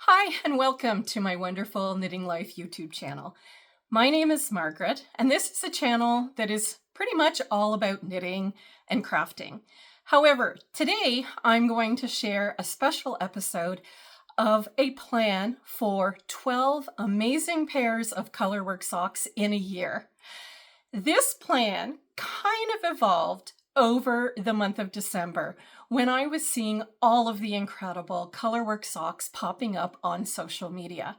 Hi, and welcome to my wonderful Knitting Life YouTube channel. My name is Margaret, and this is a channel that is pretty much all about knitting and crafting. However, today I'm going to share a special episode of a plan for 12 amazing pairs of colorwork socks in a year. This plan kind of evolved over the month of December when I was seeing all of the incredible colorwork socks popping up on social media.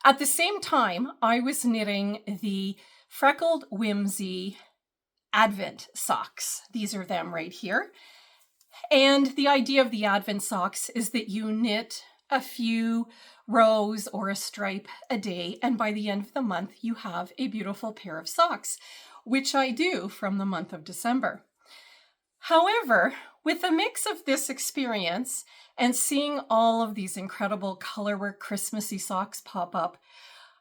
At the same time, I was knitting the Freckled Whimsey Advent socks. These are them right here. And the idea of the Advent socks is that you knit a few rows or a stripe a day, and by the end of the month, you have a beautiful pair of socks, which I do from the month of December. However, with the mix of this experience and seeing all of these incredible colorwork Christmassy socks pop up,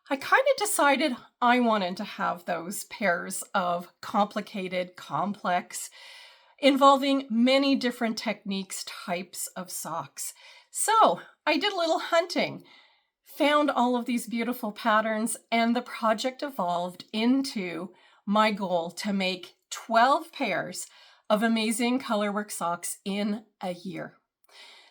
I kind of decided I wanted to have those pairs of complicated, complex, involving many different techniques, types of socks. So I did a little hunting, found all of these beautiful patterns, and the project evolved into my goal to make 12 pairs of amazing colorwork socks in a year.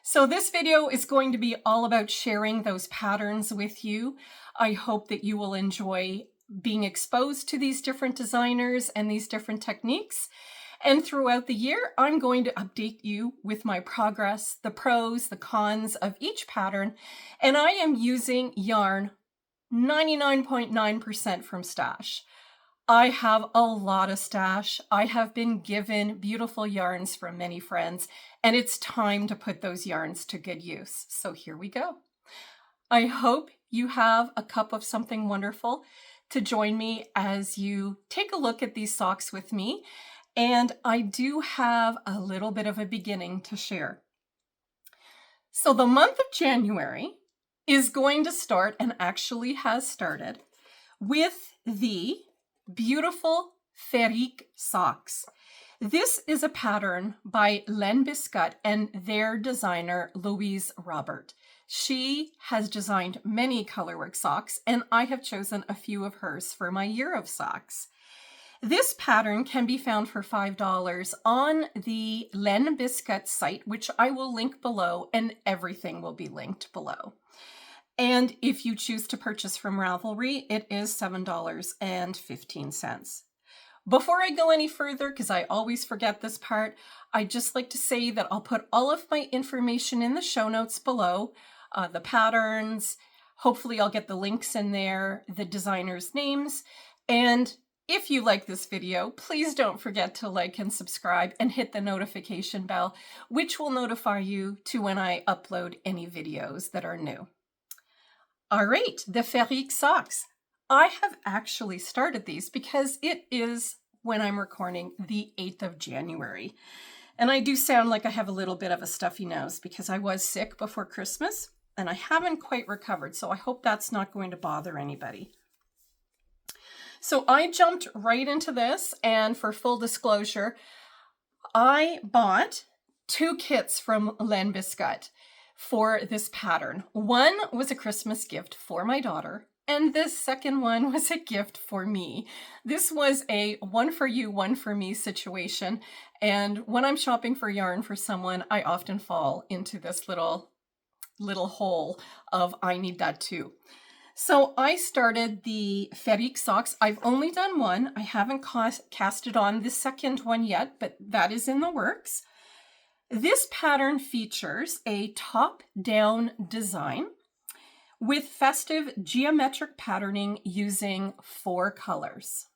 So this video is going to be all about sharing those patterns with you. I hope that you will enjoy being exposed to these different designers and these different techniques. And throughout the year, I'm going to update you with my progress, the pros, the cons of each pattern. And I am using yarn 99.9% from stash. I have a lot of stash. I have been given beautiful yarns from many friends, and it's time to put those yarns to good use. So here we go. I hope you have a cup of something wonderful to join me as you take a look at these socks with me. And I do have a little bit of a beginning to share. So the month of January is going to start, and actually has started, with the beautiful Feeriques socks. This is a pattern by Len Biscuit and their designer Louise Robert. She has designed many colorwork socks, and I have chosen a few of hers for my year of socks. This pattern can be found for $5 on the Len Biscuit site, which I will link below, and everything will be linked below. And if you choose to purchase from Ravelry, it is $7.15. Before I go any further, because I always forget this part, I'd just like to say that I'll put all of my information in the show notes below, the patterns. Hopefully I'll get the links in there, the designers' names. And if you like this video, please don't forget to like and subscribe and hit the notification bell, which will notify you to when I upload any videos that are new. All right, the Feeriques socks. I have actually started these because it is, when I'm recording, the 8th of January. And I do sound like I have a little bit of a stuffy nose because I was sick before Christmas and I haven't quite recovered. So I hope that's not going to bother anybody. So I jumped right into this, and for full disclosure, I bought 2 kits from Len Biscuit for this pattern. One was a Christmas gift for my daughter, and the second one was a gift for me. This was a one for you, one for me situation. And when I'm shopping for yarn for someone, I often fall into this little hole of I need that too. So I started the Feeriques socks. I've only done one. I haven't casted on the second one yet, but that is in the works. This pattern features a top-down design with festive geometric patterning using 4 colors.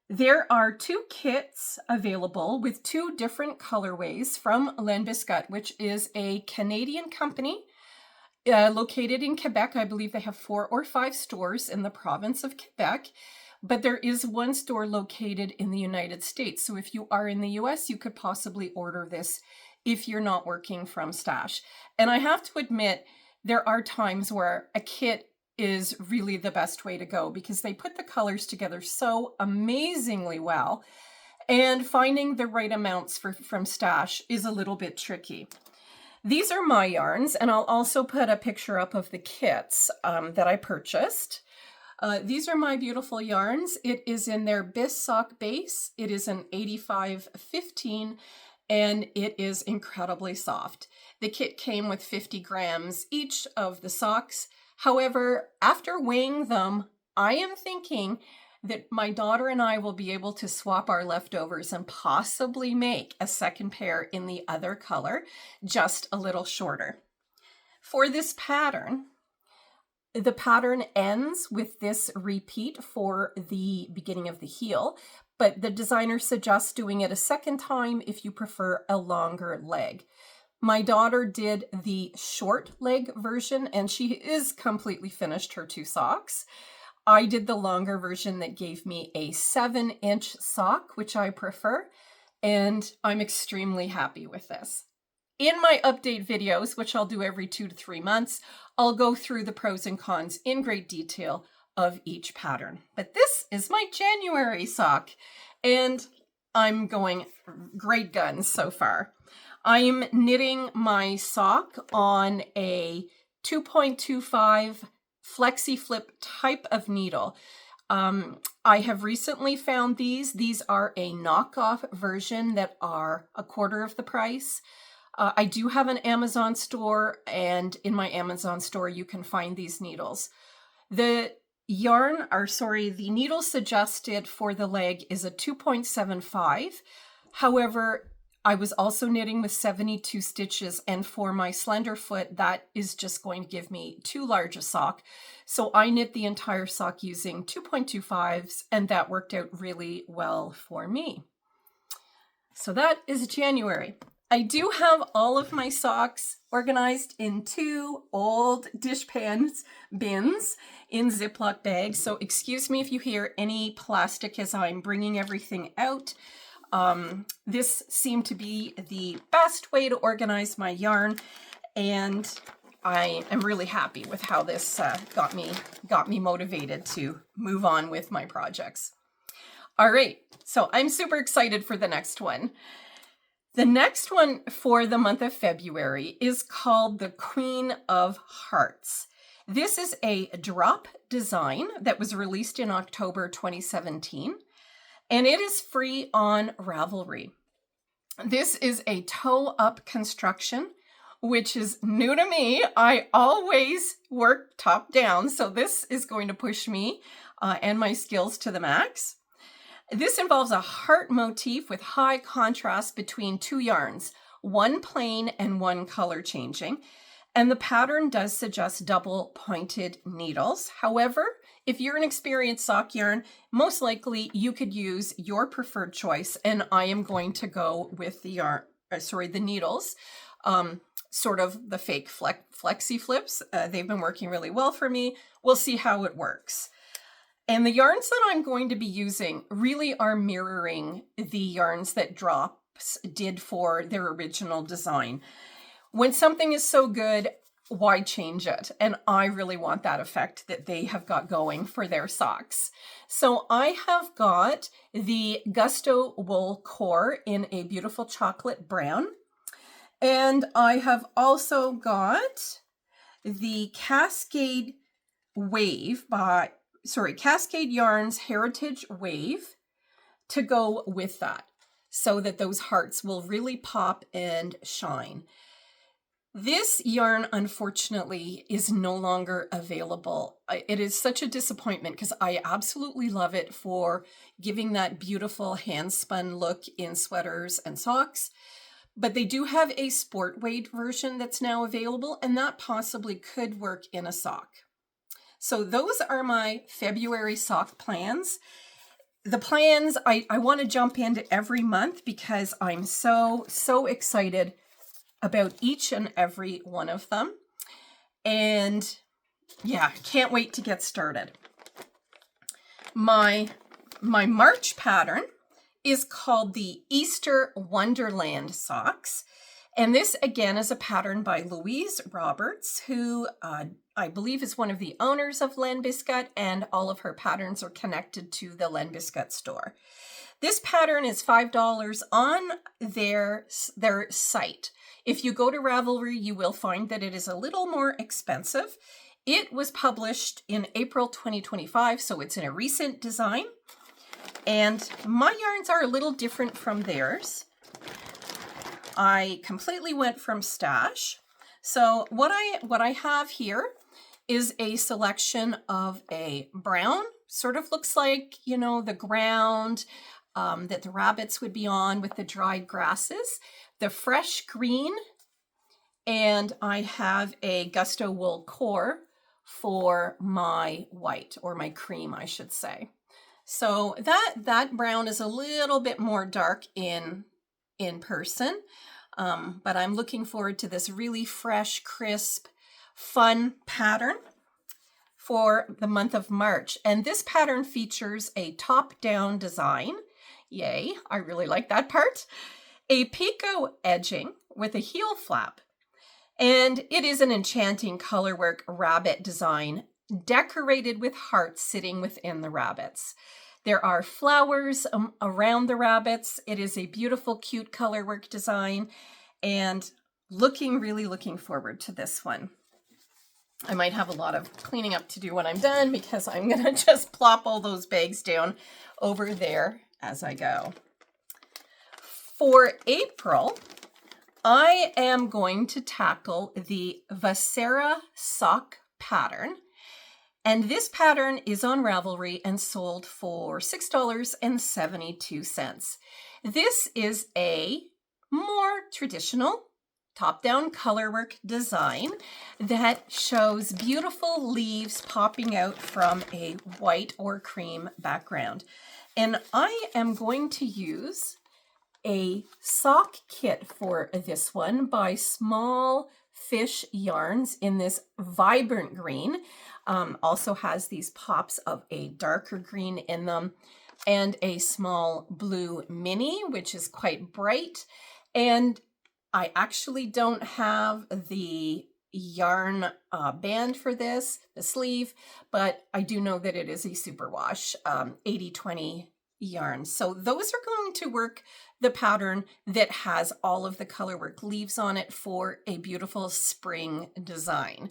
There are 2 kits available with 2 different colorways from Len Biscuit, which is a Canadian company located in Quebec. I believe they have 4 or 5 stores in the province of Quebec. But there is one store located in the United States. So if you are in the US, you could possibly order this if you're not working from stash. And I have to admit, there are times where a kit is really the best way to go because they put the colors together so amazingly well. And finding the right amounts from stash is a little bit tricky. These are my yarns, and I'll also put a picture up of the kits that I purchased. These are my beautiful yarns. It is in their Bis sock base. It is an 85-15, and it is incredibly soft. The kit came with 50 grams each of the socks. However, after weighing them, I am thinking that my daughter and I will be able to swap our leftovers and possibly make a second pair in the other color, just a little shorter. For this pattern, the pattern ends with this repeat for the beginning of the heel, but the designer suggests doing it a second time if you prefer a longer leg. My daughter did the short leg version, and she is completely finished her 2 socks. I did the longer version that gave me a 7-inch sock, which I prefer, and I'm extremely happy with this. In my update videos, which I'll do every 2 to 3 months, I'll go through the pros and cons in great detail of each pattern. But this is my January sock, and I'm going great guns so far. I'm knitting my sock on a 2.25 flexi flip type of needle. I have recently found these. These are a knockoff version that are a quarter of the price. I do have an Amazon store, and in my Amazon store you can find these needles. The needle suggested for the leg is a 2.75. However, I was also knitting with 72 stitches, and for my slender foot, that is just going to give me too large a sock. So I knit the entire sock using 2.25s, and that worked out really well for me. So that is January. I do have all of my socks organized in 2 old dishpan bins in Ziploc bags. So excuse me if you hear any plastic as I'm bringing everything out. This seemed to be the best way to organize my yarn, and I am really happy with how this got me motivated to move on with my projects. All right, so I'm super excited for the next one. The next one for the month of February is called the Queen of Hearts. This is a drop design that was released in October 2017. And it is free on Ravelry. This is a toe-up construction, which is new to me. I always work top-down, so this is going to push me and my skills to the max. This involves a heart motif with high contrast between 2 yarns, one plain and one color changing. And the pattern does suggest double pointed needles. However, if you're an experienced sock yarn, most likely you could use your preferred choice, and I am going to go with the needles, sort of the fake flexi flips. They've been working really well for me. We'll see how it works. And the yarns that I'm going to be using really are mirroring the yarns that Drops did for their original design. When something is so good, why change it? And I really want that effect that they have got going for their socks. So I have got the Gusto wool core in a beautiful chocolate brown. And I have also got the Cascade Yarns Heritage Wave to go with that, so that those hearts will really pop and shine. This yarn, unfortunately, is no longer available. It is such a disappointment because I absolutely love it for giving that beautiful hand-spun look in sweaters and socks. But they do have a sport weight version that's now available, and that possibly could work in a sock. So those are my February sock plans. The plans, I want to jump into every month because I'm so excited about each and every one of them. And yeah, can't wait to get started. My March pattern is called the Easter Wonderland socks. And this again is a pattern by Louise Roberts, who I believe is one of the owners of Len Biscuit, and all of her patterns are connected to the Len Biscuit store. This pattern is $5 on their site. If you go to Ravelry, you will find that it is a little more expensive. It was published in April 2025, so it's in a recent design. And my yarns are a little different from theirs. I completely went from stash. So what I have here is a selection of a brown, sort of looks like, you know, the ground that the rabbits would be on with the dried grasses, the fresh green, and I have a Gusto wool core for my white, or my cream, I should say. So that brown is a little bit more dark in person, but I'm looking forward to this really fresh, crisp, fun pattern for the month of March. And this pattern features a top-down design. Yay, I really like that part. A picot edging with a heel flap. And it is an enchanting colorwork rabbit design decorated with hearts sitting within the rabbits. There are flowers around the rabbits. It is a beautiful, cute colorwork design, and really looking forward to this one. I might have a lot of cleaning up to do when I'm done, because I'm gonna just plop all those bags down over there as I go. For April, I am going to tackle the Vasara sock pattern. And this pattern is on Ravelry and sold for $6.72. This is a more traditional top-down colorwork design that shows beautiful leaves popping out from a white or cream background. And I am going to use a sock kit for this one by Small Fish Yarns in this vibrant green. Also has these pops of a darker green in them, and a small blue mini, which is quite bright. And I actually don't have the yarn band for this, the sleeve, but I do know that it is a superwash 80/20 yarn. So those are going to work the pattern that has all of the colorwork leaves on it for a beautiful spring design.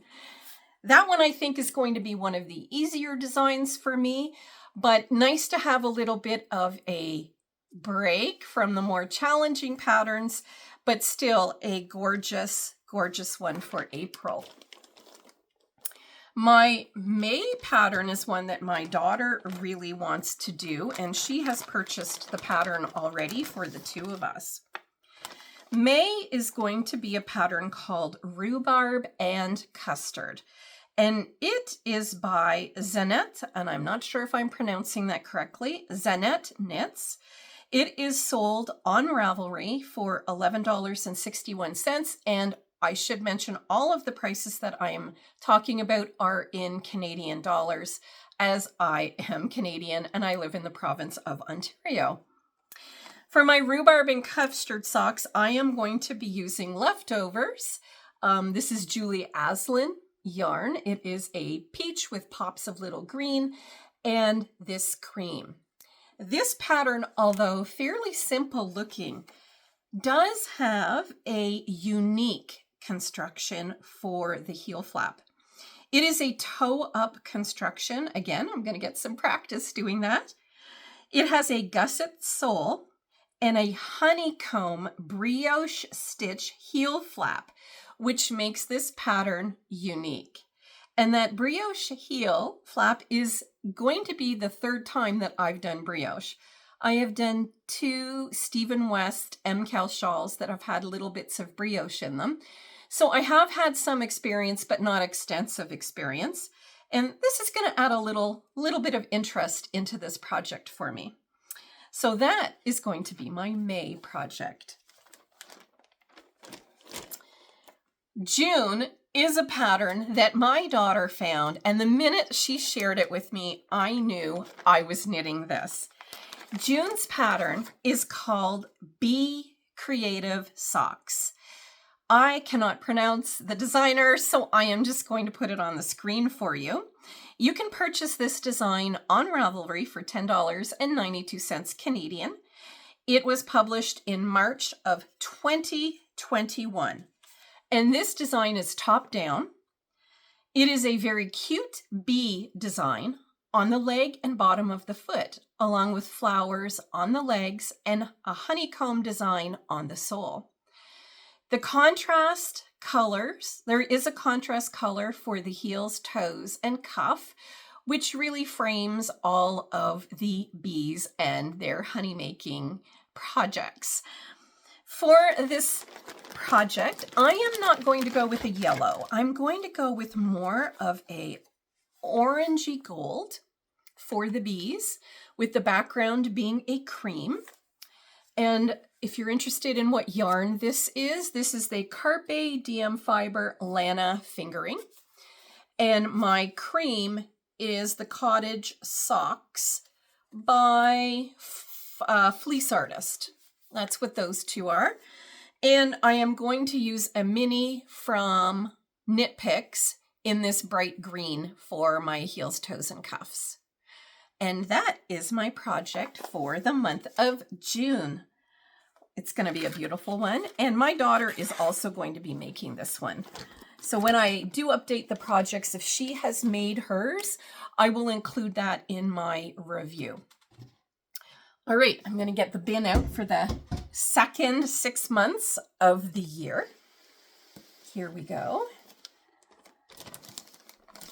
That one I think is going to be one of the easier designs for me, but nice to have a little bit of a break from the more challenging patterns, but still a gorgeous, gorgeous one for April. My May pattern is one that my daughter really wants to do, and she has purchased the pattern already for the two of us. May is going to be a pattern called Rhubarb and Custard. And it is by Zanette, and I'm not sure if I'm pronouncing that correctly, Zanette Knits. It is sold on Ravelry for $11.61, and I should mention all of the prices that I am talking about are in Canadian dollars, as I am Canadian and I live in the province of Ontario. For my Rhubarb and Custard socks, I am going to be using leftovers. This is Julie Aslin yarn. It is a peach with pops of little green and this cream. This pattern, although fairly simple looking, does have a unique construction for the heel flap. It is a toe-up construction. Again, I'm going to get some practice doing that. It has a gusset sole and a honeycomb brioche stitch heel flap, which makes this pattern unique. And that brioche heel flap is going to be the third time that I've done brioche. I have done 2 Stephen West MCAL shawls that have had little bits of brioche in them. So I have had some experience, but not extensive experience. And this is going to add a little bit of interest into this project for me. So that is going to be my May project. June is a pattern that my daughter found, and the minute she shared it with me, I knew I was knitting this. June's pattern is called Be Creative Socks. I cannot pronounce the designer, so I am just going to put it on the screen for you. You can purchase this design on Ravelry for $10.92 Canadian. It was published in March of 2021. And this design is top down. It is a very cute bee design on the leg and bottom of the foot, along with flowers on the legs and a honeycomb design on the sole. The contrast colors, there is a contrast color for the heels, toes, and cuff, which really frames all of the bees and their honey making projects. For this project, I am not going to go with a yellow. I'm going to go with more of a orangey gold for the bees, with the background being a cream. And if you're interested in what yarn this is the Carpe Diem Fiber Lana Fingering. And my cream is the Cottage Socks by Fleece Artist. That's what those two are. And I am going to use a mini from Knit Picks in this bright green for my heels, toes, and cuffs. And that is my project for the month of June. It's going to be a beautiful one. And my daughter is also going to be making this one. So when I do update the projects, if she has made hers, I will include that in my review. All right, I'm going to get the bin out for the second 6 months of the year. Here we go.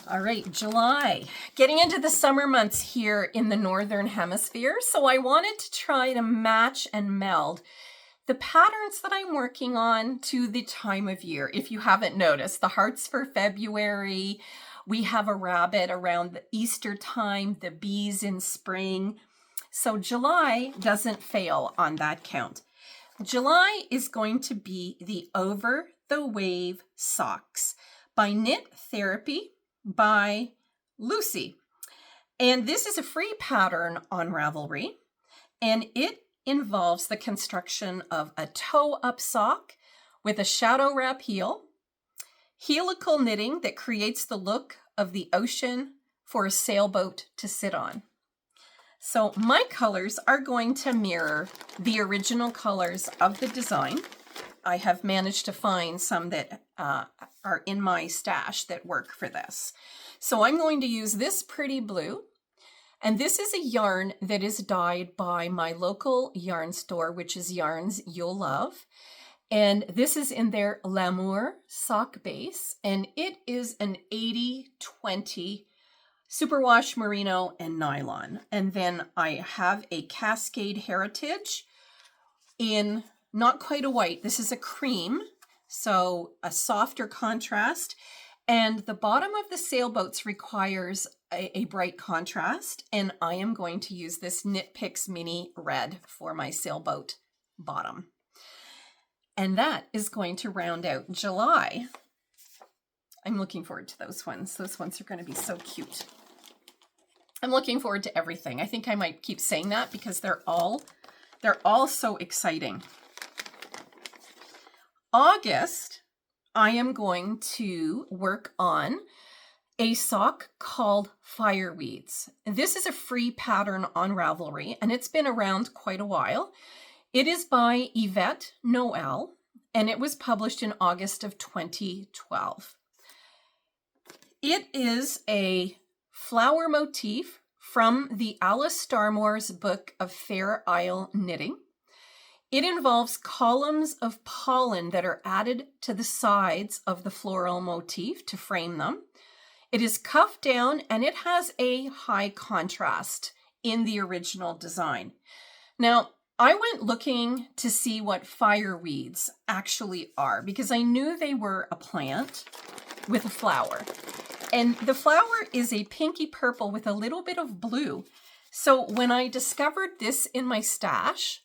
All right, July. Getting into the summer months here in the Northern Hemisphere. So I wanted to try to match and meld the patterns that I'm working on to the time of year. If you haven't noticed, the hearts for February, we have a rabbit around the Easter time, the bees in spring. So July doesn't fail on that count. July is going to be the Over the Wave Socks by Knit Therapy by Lucy. And this is a free pattern on Ravelry, and it involves the construction of a toe-up sock with a shadow wrap heel, helical knitting that creates the look of the ocean for a sailboat to sit on. So my colors are going to mirror the original colors of the design. I have managed to find some that are in my stash that work for this. So I'm going to use this pretty blue. And this is a yarn that is dyed by my local yarn store, which is Yarns You'll Love. And this is in their L'Amour sock base. And it is an 80-20 superwash merino and nylon. And then I have a Cascade Heritage in not quite a white. This is a cream, so a softer contrast. And the bottom of the sailboats requires a bright contrast. And I am going to use this Knit Picks Mini Red for my sailboat bottom. And that is going to round out July. I'm looking forward to those ones. Those ones are going to be so cute. I'm looking forward to everything. I think I might keep saying that because they're all so exciting. August, I am going to work on a sock called Fireweeds. This is a free pattern on Ravelry, and it's been around quite a while. It is by 𝐓𝐇𝐄, and it was published in August of 2012. It is a flower motif from the Alice Starmore's book of Fair Isle Knitting. It involves columns of pollen that are added to the sides of the floral motif to frame them. It is cuffed down and it has a high contrast in the original design. Now, I went looking to see what fireweeds actually are because I knew they were a plant with a flower. And the flower is a pinky purple with a little bit of blue. So when I discovered this in my stash,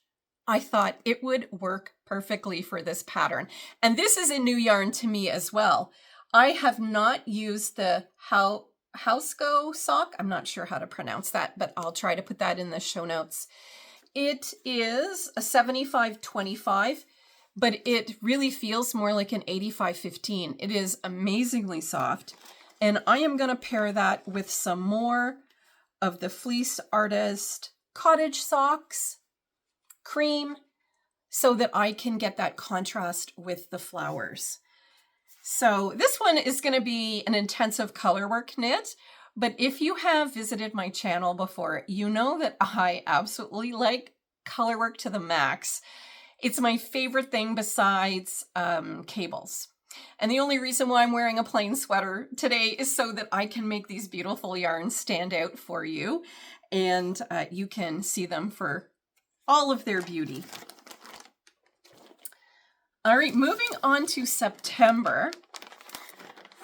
I thought it would work perfectly for this pattern. And this is a new yarn to me as well. I have not used the 𝐓𝐇𝐄 sock. I'm not sure how to pronounce that, but I'll try to put that in the show notes. It is a 75-25, but it really feels more like an 85-15. It is amazingly soft. And I am going to pair that with some more of the Fleece Artist Cottage Socks cream so that I can get that contrast with the flowers. So this one is going to be an intensive colorwork knit, but if you have visited my channel before, you know that I absolutely like colorwork to the max. It's my favorite thing besides cables. And the only reason why I'm wearing a plain sweater today is so that I can make these beautiful yarns stand out for you, and you can see them for all of their beauty. All right, moving on to September,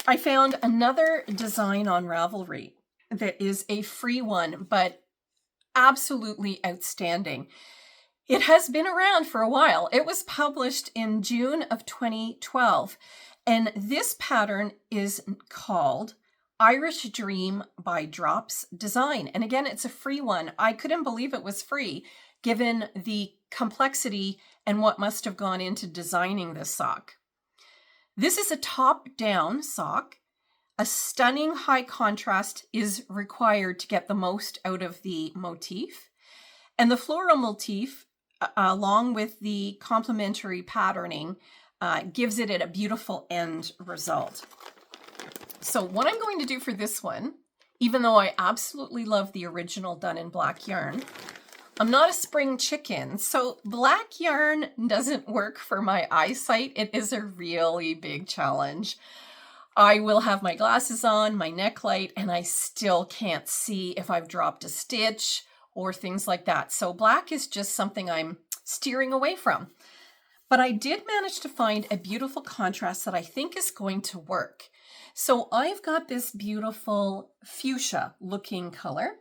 I found another design on Ravelry that is a free one, but absolutely outstanding. It has been around for a while. It was published in June of 2012, and this pattern is called Irish Dream by Drops Design. And again, it's a free one. I couldn't believe it was free, given the complexity and what must have gone into designing this sock. This is a top-down sock. A stunning high contrast is required to get the most out of the motif. And the floral motif, along with the complementary patterning, gives it a beautiful end result. So what I'm going to do for this one, even though I absolutely love the original done in black yarn, I'm not a spring chicken, so black yarn doesn't work for my eyesight. It is a really big challenge. I will have my glasses on, my neck light, and I still can't see if I've dropped a stitch or things like that. So black is just something I'm steering away from. But I did manage to find a beautiful contrast that I think is going to work. So I've got this beautiful fuchsia looking color.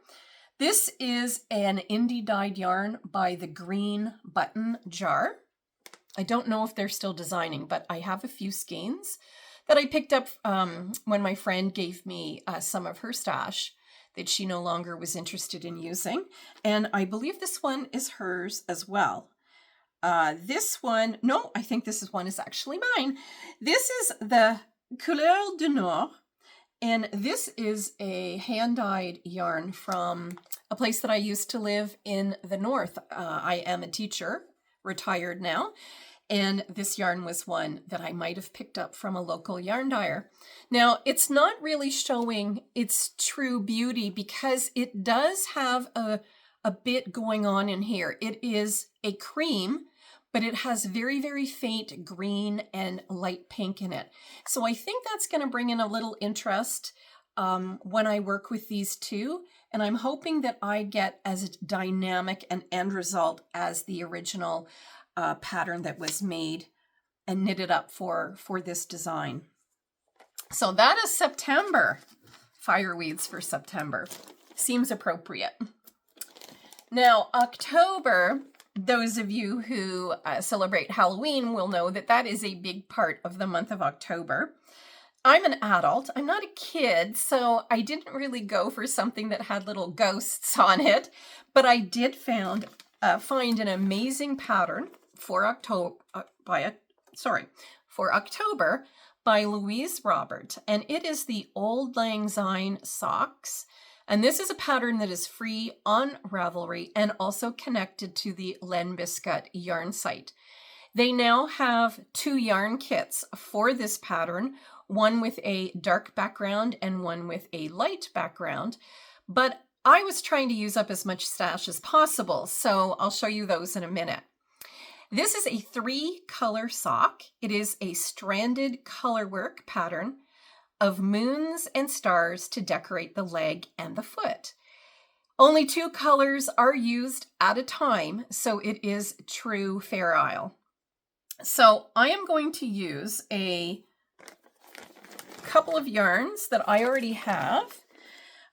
This is an indie dyed yarn by the Green Button Jar. I don't know if they're still designing, but I have a few skeins that I picked up when my friend gave me some of her stash that she no longer was interested in using. And I believe this one is hers as well. This one, no, I think this one is actually mine. This is the Couleur du Nord. And this is a hand-dyed yarn from a place that I used to live in the north. I am a teacher, retired now, and this yarn was one that I might have picked up from a local yarn dyer. Now, it's not really showing its true beauty because it does have a bit going on in here. It is a cream, but it has very, very faint green and light pink in it. So I think that's going to bring in a little interest when I work with these two. And I'm hoping that I get as dynamic an end result as the original pattern that was made and knitted up for this design. So that is September. Fireweeds for September. Seems appropriate. Now, October, those of you who celebrate Halloween will know that that is a big part of the month of October. I'm an adult. I'm not a kid, so I didn't really go for something that had little ghosts on it, but I did find an amazing pattern for October by Louise Robert, and it is the Auld Lang Syne socks. And this is a pattern that is free on Ravelry and also connected to the Len Biscuit yarn site. They now have 2 yarn kits for this pattern, one with a dark background and one with a light background. But I was trying to use up as much stash as possible, so I'll show you those in a minute. This is a 3-color sock. It is a stranded colorwork pattern of moons and stars to decorate the leg and the foot. Only 2 colors are used at a time, so it is true Fair Isle. So I am going to use a couple of yarns that I already have.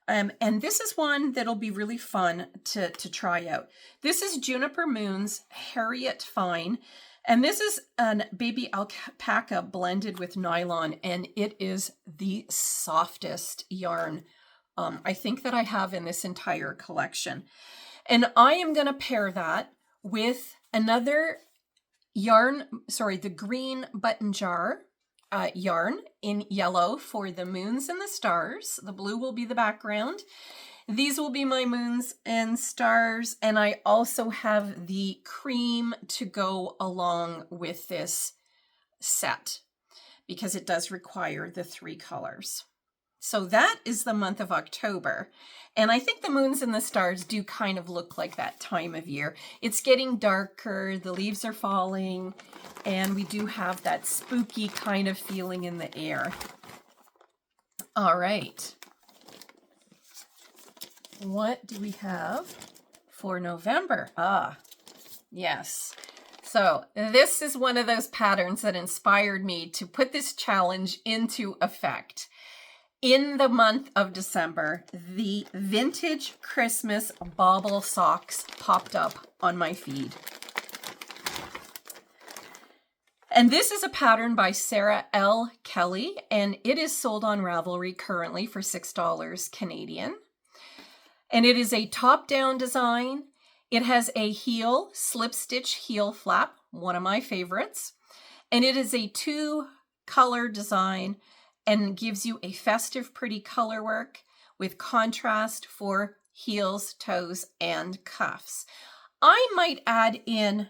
And this is one that'll be really fun to try out. This is Juniper Moon's Harriet Fine. And this is a baby alpaca blended with nylon, and it is the softest yarn I think that I have in this entire collection. And I am going to pair that with another yarn, the Green Button Jar yarn in yellow for the moons and the stars. The blue will be the background. These will be my moons and stars, and I also have the cream to go along with this set because it does require the 3 colors. So that is the month of October. And I think the moons and the stars do kind of look like that time of year. It's getting darker, the leaves are falling, and we do have that spooky kind of feeling in the air. All right. What do we have for November? Yes. So this is one of those patterns that inspired me to put this challenge into effect. In the month of December, the vintage Christmas Bauble socks popped up on my feed. And this is a pattern by Sarah L. Kelly, and it is sold on Ravelry currently for $6 Canadian. And it is a top-down design. It has a heel, slip stitch heel flap, one of my favorites. And it is a 2-color design and gives you a festive, pretty color work with contrast for heels, toes, and cuffs. I might add in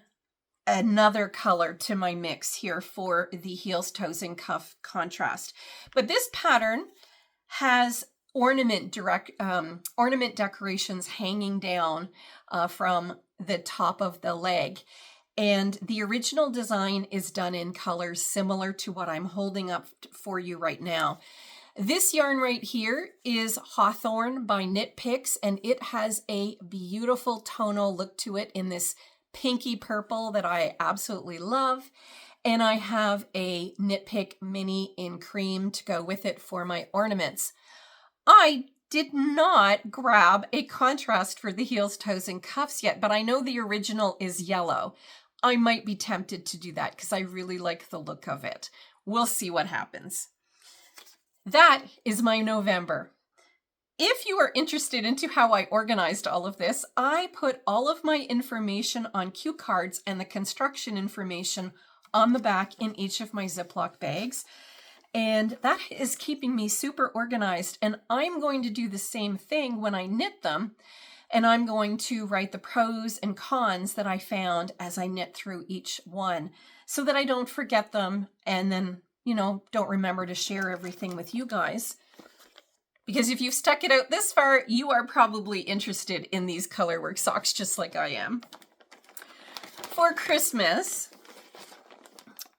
another color to my mix here for the heels, toes, and cuff contrast. But this pattern has ornament decorations hanging down from the top of the leg. And the original design is done in colors similar to what I'm holding up for you right now. This yarn right here is Hawthorn by Knit Picks, and it has a beautiful tonal look to it in this pinky purple that I absolutely love. And I have a Knit Pick mini in cream to go with it for my ornaments. I did not grab a contrast for the heels, toes, and cuffs yet, but I know the original is yellow. I might be tempted to do that because I really like the look of it. We'll see what happens. That is my November. If you are interested into how I organized all of this, I put all of my information on cue cards and the construction information on the back in each of my Ziploc bags. And that is keeping me super organized. And I'm going to do the same thing when I knit them. And I'm going to write the pros and cons that I found as I knit through each one so that I don't forget them and then, don't remember to share everything with you guys. Because if you've stuck it out this far, you are probably interested in these colorwork socks just like I am. For Christmas,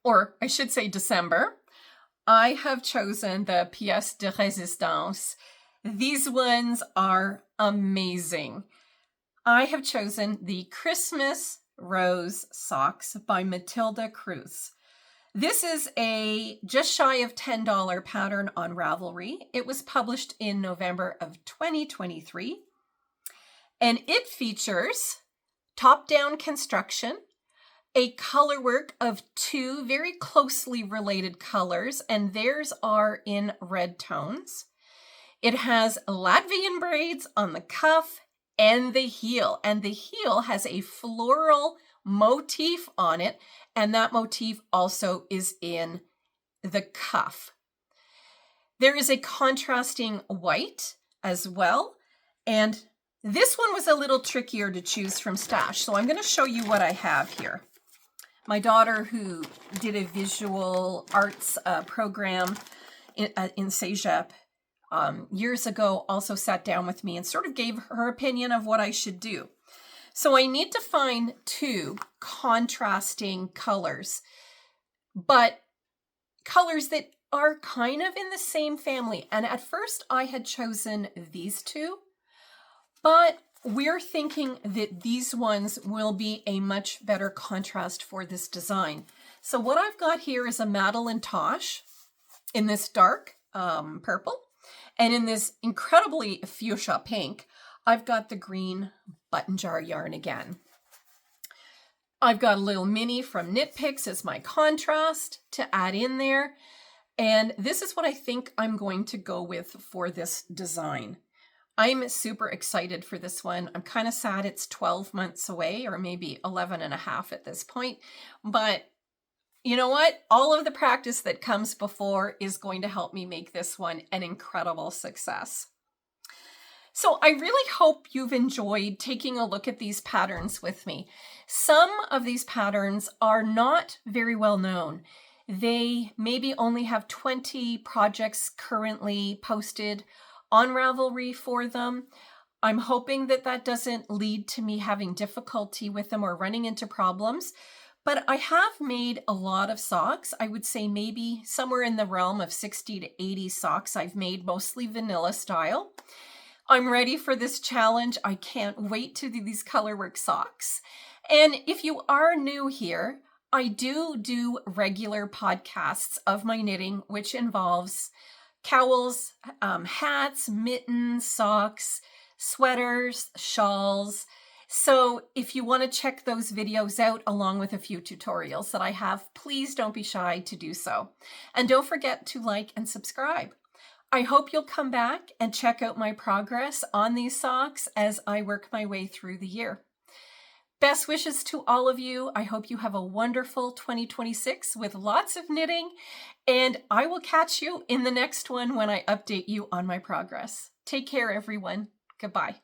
or I should say December, I have chosen the pièce de résistance. These ones are amazing. I have chosen the Christmas Rose Socks by Matilda Cruz. This is a just shy of $10 pattern on Ravelry. It was published in November of 2023. And it features top-down construction, a color work of 2 very closely related colors, and theirs are in red tones. It has Latvian braids on the cuff and the heel has a floral motif on it, and that motif also is in the cuff. There is a contrasting white as well, and this one was a little trickier to choose from stash, so I'm going to show you what I have here. My daughter, who did a visual arts program in Cégep years ago, also sat down with me and sort of gave her opinion of what I should do. So I need to find 2 contrasting colors, but colors that are kind of in the same family. And at first I had chosen these 2, but we're thinking that these ones will be a much better contrast for this design. So what I've got here is a Madeline Tosh in this dark purple, and in this incredibly fuchsia pink, I've got the green button jar yarn again. I've got a little mini from Knit Picks as my contrast to add in there. And this is what I think I'm going to go with for this design. I'm super excited for this one. I'm kind of sad it's 12 months away, or maybe 11 and a half at this point. But you know what? All of the practice that comes before is going to help me make this one an incredible success. So I really hope you've enjoyed taking a look at these patterns with me. Some of these patterns are not very well known. They maybe only have 20 projects currently posted on Ravelry for them. I'm hoping that that doesn't lead to me having difficulty with them or running into problems. But I have made a lot of socks. I would say maybe somewhere in the realm of 60 to 80 socks I've made, mostly vanilla style. I'm ready for this challenge. I can't wait to do these colorwork socks. And if you are new here, I do regular podcasts of my knitting, which involves cowls, hats, mittens, socks, sweaters, shawls. So if you want to check those videos out along with a few tutorials that I have, please don't be shy to do so. And don't forget to like and subscribe. I hope you'll come back and check out my progress on these socks as I work my way through the year. Best wishes to all of you. I hope you have a wonderful 2026 with lots of knitting, and I will catch you in the next one when I update you on my progress. Take care, everyone. Goodbye.